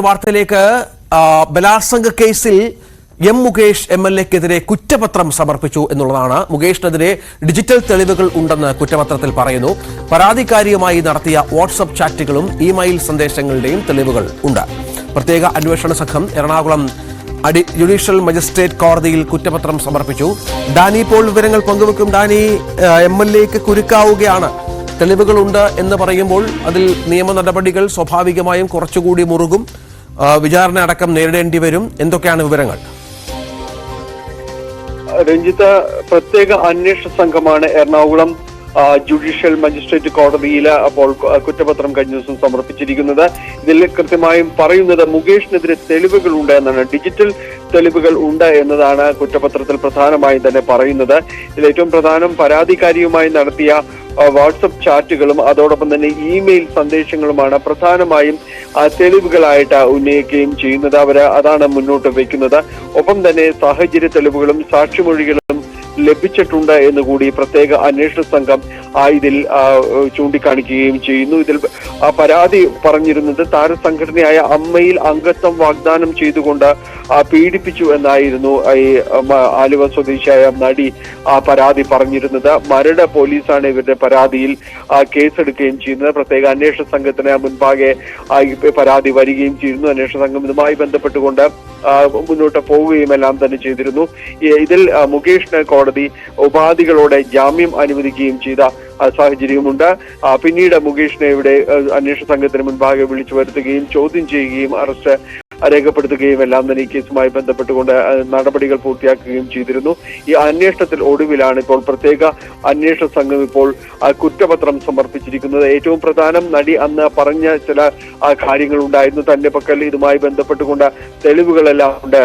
വാർത്തയിലേക്ക് ബലാത്സംഗ കേസിൽ എം മുകേഷ് എംഎൽഎക്കെതിരെ കുറ്റപത്രം സമർപ്പിച്ചു എന്നുള്ളതാണ്. മുകേഷിനെതിരെ ഡിജിറ്റൽ തെളിവുകൾ ഉണ്ടെന്ന് കുറ്റപത്രത്തിൽ പറയുന്നു. പരാതിക്കാരിയുമായി നടത്തിയ വാട്സ്ആപ്പ് ചാറ്റുകളും ഇമെയിൽ സന്ദേശങ്ങളുടെയും തെളിവുകൾ ഉണ്ട്. പ്രത്യേക അന്വേഷണ സംഘം എറണാകുളം ജുഡീഷ്യൽ മജിസ്ട്രേറ്റ് കോടതിയിൽ കുറ്റപത്രം സമർപ്പിച്ചു. ഡാനി പോൾ വിവരങ്ങൾ പങ്കുവെക്കും. ഡാനി, എംഎൽഎക്ക് കുരുക്കാവുകയാണ്. തെളിവുകളുണ്ട് എന്ന് പറയുമ്പോൾ അതിൽ നിയമ നടപടികൾ സ്വാഭാവികമായും കുറച്ചുകൂടി മുറുകും, വിചാരണ അടക്കം നേരിടേണ്ടി വരും. എന്തൊക്കെയാണ് വിവരങ്ങൾ? രഞ്ജിത്ത്, പ്രത്യേക അന്വേഷണ സംഘമാണ് എറണാകുളം ജുഡീഷ്യൽ മജിസ്ട്രേറ്റ് കോടതിയിൽ അപ്പോൾ കുറ്റപത്രം കഴിഞ്ഞ ദിവസം സമർപ്പിച്ചിരിക്കുന്നത്. ഇതിൽ കൃത്യമായും പറയുന്നത് മുകേഷിനെതിരെ തെളിവുകൾ ഉണ്ട് എന്നാണ്. ഡിജിറ്റൽ തെളിവുകൾ ഉണ്ട് എന്നതാണ് കുറ്റപത്രത്തിൽ പ്രധാനമായും തന്നെ പറയുന്നത്. ഇതിൽ ഏറ്റവും പ്രധാനം പരാതിക്കാരിയുമായി നടത്തിയ വാട്സപ്പ് ചാറ്റുകളും അതോടൊപ്പം തന്നെ ഇമെയിൽ സന്ദേശങ്ങളുമാണ് പ്രധാനമായും തെളിവുകളായിട്ട് ഉന്നയിക്കുകയും ചെയ്യുന്നത്. അതാണ് മുന്നോട്ട് വയ്ക്കുന്നത്. ഒപ്പം തന്നെ സാഹചര്യ തെളിവുകളും സാക്ഷിമൊഴികളും ലഭിച്ചിട്ടുണ്ട് എന്നുകൂടി പ്രത്യേക അന്വേഷണ സംഘം ഇതിൽ ചൂണ്ടിക്കാണിക്കുകയും ചെയ്യുന്നു. ഇതിൽ പരാതി പറഞ്ഞിരുന്നത് താരസംഘടനയായ അമ്മയിൽ അംഗത്വം വാഗ്ദാനം ചെയ്തുകൊണ്ട് പീഡിപ്പിച്ചു എന്നായിരുന്നു ഈ ആലുവ സ്വദേശിയായ നടി പരാതി പറഞ്ഞിരുന്നത്. മരട് പോലീസാണ് ഇവരുടെ പരാതിയിൽ കേസെടുക്കുകയും ചെയ്യുന്നത്. പ്രത്യേക അന്വേഷണ സംഘത്തിന് മുൻപാകെ പരാതി വരികയും ചെയ്യുന്നു. അന്വേഷണ സംഘം ഇതുമായി ബന്ധപ്പെട്ടുകൊണ്ട് മുന്നോട്ട് പോവുകയും എല്ലാം തന്നെ ചെയ്തിരുന്നു. ഇതിൽ മുകേഷിന് കോടതി ഉപാധികളോടെ ജാമ്യം അനുവദിക്കുകയും ചെയ്ത സാഹചര്യമുണ്ട്. പിന്നീട് മുകേഷിനെ ഇവിടെ അന്വേഷണ സംഘത്തിന് മുൻപാകെ വിളിച്ചു വരുത്തുകയും ചോദ്യം ചെയ്യുകയും അറസ്റ്റ് രേഖപ്പെടുത്തുകയും എല്ലാം തന്നെ ഈ കേസുമായി ബന്ധപ്പെട്ടുകൊണ്ട് നടപടികൾ പൂർത്തിയാക്കുകയും ചെയ്തിരുന്നു. ഈ അന്വേഷണത്തിൽ ഒടുവിലാണ് ഇപ്പോൾ പ്രത്യേക അന്വേഷണ സംഘം ഇപ്പോൾ കുറ്റപത്രം സമർപ്പിച്ചിരിക്കുന്നത്. ഏറ്റവും പ്രധാനം, നടി അന്ന് പറഞ്ഞ ചില കാര്യങ്ങൾ ഉണ്ടായിരുന്നു. തന്റെ പക്കൽ ഇതുമായി ബന്ധപ്പെട്ടുകൊണ്ട് തെളിവുകളെല്ലാം ഉണ്ട്.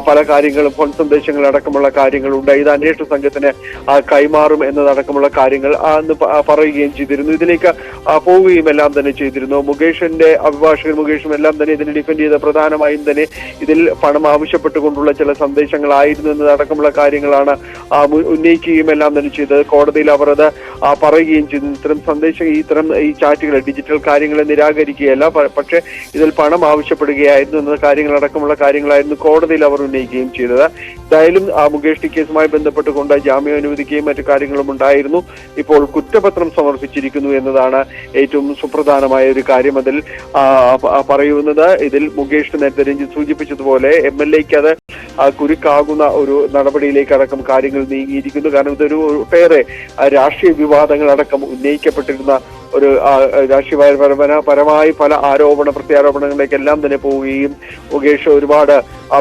പല കാര്യങ്ങളും ഫോൺ സന്ദേശങ്ങൾ അടക്കമുള്ള കാര്യങ്ങളുണ്ട്. ഇത് അന്വേഷണ സംഘത്തിന് കൈമാറും എന്നതടക്കമുള്ള കാര്യങ്ങൾ അന്ന് പറയുകയും ചെയ്തിരുന്നു. ഇതിലേക്ക് പോവുകയും എല്ലാം തന്നെ ചെയ്തിരുന്നു. മുകേഷിന്റെ അഭിഭാഷകൻ മുകേഷും എല്ലാം തന്നെ ഇതിനെ ഡിഫെൻഡ് ചെയ്ത പ്രധാനമായും തന്നെ ഇതിൽ പണം ആവശ്യപ്പെട്ടുകൊണ്ടുള്ള ചില സന്ദേശങ്ങളായിരുന്നു എന്നതടക്കമുള്ള കാര്യങ്ങളാണ് ഉന്നയിക്കുകയും എല്ലാം തന്നെ ചെയ്തത്. കോടതിയിൽ അവർ അത് പറയുകയും ചെയ്തു. ഇത്തരം സന്ദേശം ഈ ചാറ്റുകൾ ഡിജിറ്റൽ കാര്യങ്ങളെ നിരാകരിക്കുകയല്ല, പക്ഷേ ഇതിൽ പണം ആവശ്യപ്പെടുകയായിരുന്നു എന്ന കാര്യങ്ങളടക്കമുള്ള കാര്യങ്ങളായിരുന്നു കോടതിയിൽ അവർ ഉന്നയിക്കുകയും ചെയ്തത്. എന്തായാലും മുകേഷ് കേസുമായി ബന്ധപ്പെട്ടുകൊണ്ട് ജാമ്യം അനുവദിക്കുകയും മറ്റു കാര്യങ്ങളും ഉണ്ടായിരുന്നു. ഇപ്പോൾ കുറ്റപത്രം സമർപ്പിച്ചിരിക്കുന്നു എന്നതാണ് ഏറ്റവും സുപ്രധാനമായ ഒരു കാര്യം. അതിൽ പറയുന്നത്, ഇതിൽ മുകേഷ് നേരത്തെ രഞ്ജിത്ത് സൂചിപ്പിച്ചതുപോലെ എംഎൽഎക്ക് അത് കുരുക്കാകുന്ന ഒരു നടപടിയിലേക്ക് അടക്കം കാര്യങ്ങൾ നീങ്ങിയിരിക്കുന്നു. കാരണം ഇതൊരു ഒട്ടേറെ രാഷ്ട്രീയ വിവാദങ്ങളടക്കം ഉന്നയിക്കപ്പെട്ടിരുന്ന ഒരു രാഷ്ട്രീയപരമായ പല പ്രത്യാരോപണങ്ങളിലേക്കെല്ലാം തന്നെ പോവുകയും മുകേഷ് ഒരുപാട്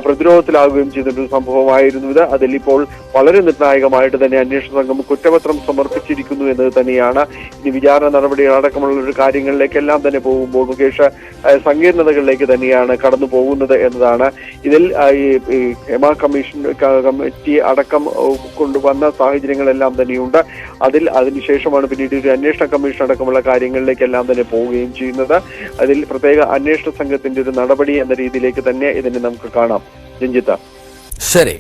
പ്രതിരോധത്തിലാകുകയും ചെയ്തിട്ടൊരു സംഭവമായിരുന്നു ഇത്. അതിൽ ഇപ്പോൾ വളരെ നിർണായകമായിട്ട് തന്നെ അന്വേഷണ സംഘം കുറ്റപത്രം സമർപ്പിച്ചിരിക്കുന്നു എന്നത് തന്നെയാണ്. ഇനി വിചാരണ നടപടികളടക്കമുള്ള ഒരു കാര്യങ്ങളിലേക്കെല്ലാം തന്നെ പോകുമ്പോൾ മുകേഷ് സങ്കീർണതകളിലേക്ക് തന്നെയാണ് കടന്നു പോകുന്നത് എന്നതാണ്. ഇതിൽ ഈ ഹേമ കമ്മിറ്റി അടക്കം കൊണ്ടുവന്ന സാഹചര്യങ്ങളെല്ലാം തന്നെയുണ്ട്. അതിനുശേഷമാണ് പിന്നീട് ഒരു അന്വേഷണ കമ്മീഷൻ അടക്കമുള്ള കാര്യങ്ങളിലേക്കെല്ലാം തന്നെ പോവുകയും ചെയ്യുന്നത്. അതിൽ പ്രത്യേക അന്വേഷണ സംഘത്തിന്റെ ഒരു നടപടി എന്ന രീതിയിലേക്ക് തന്നെ ഇതിനെ നമുക്ക് കാണാം. രഞ്ജിത്ത, ശരി.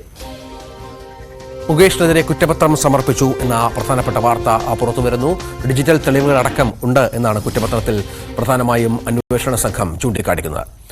മുകേഷിനെതിരെ കുറ്റപത്രം സമർപ്പിച്ചു എന്ന പ്രധാനപ്പെട്ട വാർത്ത പുറത്തുവരുന്നു. ഡിജിറ്റൽ തെളിവുകൾ അടക്കം ഉണ്ട് എന്നാണ് കുറ്റപത്രത്തിൽ പ്രധാനമായും അന്വേഷണ സംഘം ചൂണ്ടിക്കാണിക്കുന്നത്.